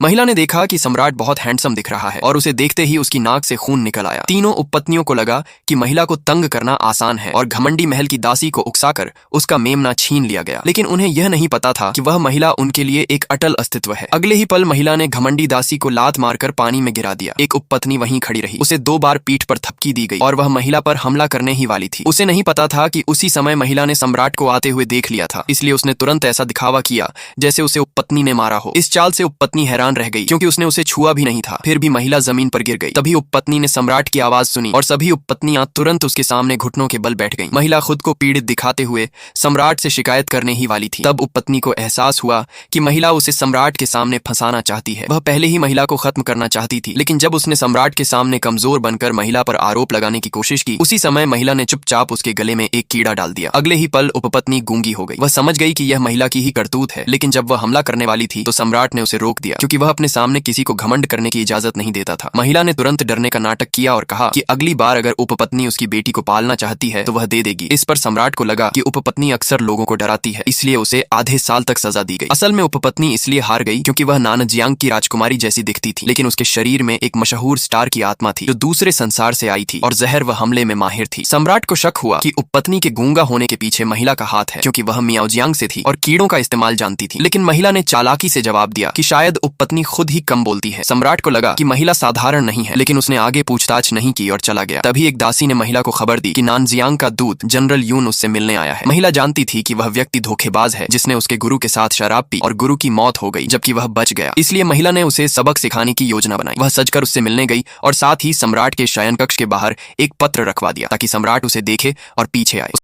महिला ने देखा कि सम्राट बहुत हैंडसम दिख रहा है और उसे देखते ही उसकी नाक से खून निकल आया। तीनों उपपत्नियों को लगा कि महिला को तंग करना आसान है और घमंडी महल की दासी को उकसाकर उसका मेमना छीन लिया गया। लेकिन उन्हें यह नहीं पता था कि वह महिला उनके लिए एक अटल अस्तित्व है। अगले ही पल महिला ने घमंडी दासी को लात मारकर पानी में गिरा दिया। एक उपपत्नी वहीं खड़ी रही। उसे 2 बार पीठ पर थपकी दी गई और वह महिला पर हमला करने ही वाली थी। उसे नहीं पता था कि उसी समय महिला ने सम्राट को आते हुए देख लिया था, इसलिए उसने तुरंत ऐसा दिखावा किया जैसे उसे उपपत्नी ने मारा हो। इस चाल से उपपत्नी हैरान रह गई क्योंकि उसने उसे छुआ भी नहीं था। फिर भी महिला जमीन पर गिर गई। तभी उपपत्नी ने सम्राट की आवाज सुनी और सभी उपपत्नियां तुरंत उसके सामने घुटनों के बल बैठ गईं। महिला खुद को पीड़ित दिखाते हुए सम्राट से शिकायत करने ही वाली थी। तब उपपत्नी को एहसास हुआ कि महिला उसे सम्राट के सामने फंसाना चाहती है। वह पहले ही महिला को खत्म करना चाहती थी, लेकिन जब उसने सम्राट के सामने कमजोर बनकर महिला पर आरोप लगाने की कोशिश की, उसी समय महिला ने चुपचाप उसके गले में एक कीड़ा डाल दिया। अगले ही पल उपपत्नी गूंगी हो गई। वह समझ गई कि यह महिला की ही करतूत है, लेकिन जब वह हमला करने वाली थी तो सम्राट ने उसे रोक दिया क्योंकि वह अपने सामने किसी को घमंड करने की इजाजत नहीं देता था। महिला ने तुरंत डरने का नाटक किया और कहा कि अगली बार अगर उपपत्नी उसकी बेटी को पालना चाहती है तो वह दे देगी। इस पर सम्राट को लगा कि उपपत्नी अक्सर लोगों को डराती है, इसलिए उसे आधे साल तक सजा दी गई। असल में उपपत्नी इसलिए हार गई क्योंकि वह नानजियांग की राजकुमारी जैसी दिखती थी, लेकिन उसके शरीर में एक मशहूर स्टार की आत्मा थी जो दूसरे संसार से आई थी और जहर व हमले में माहिर थी। सम्राट को शक हुआ कि उपपत्नी के गूंगा होने के पीछे महिला का हाथ है क्योंकि वह मियाओजियांग से थी और कीड़ों का इस्तेमाल जानती थी। लेकिन महिला ने चालाकी से जवाब दिया कि शायद उपपत्नी खुद ही कम बोलती है। सम्राट को लगा कि महिला साधारण नहीं है, लेकिन उसने आगे पूछताछ नहीं की और चला गया। तभी एक दासी ने महिला को खबर दी कि नानजियांग का दूत जनरल यून उससे मिलने आया है। महिला जानती थी कि वह व्यक्ति धोखेबाज है जिसने उसके गुरु के साथ शराब पी और गुरु की मौत हो गई जबकि वह बच गया। इसलिए महिला ने उसे सबक सिखाने की योजना बनाई। वह सजकर उससे मिलने गई और साथ ही सम्राट के शयन कक्ष के बाहर एक पत्र रखवा दिया ताकि सम्राट उसे देखे और पीछे आए।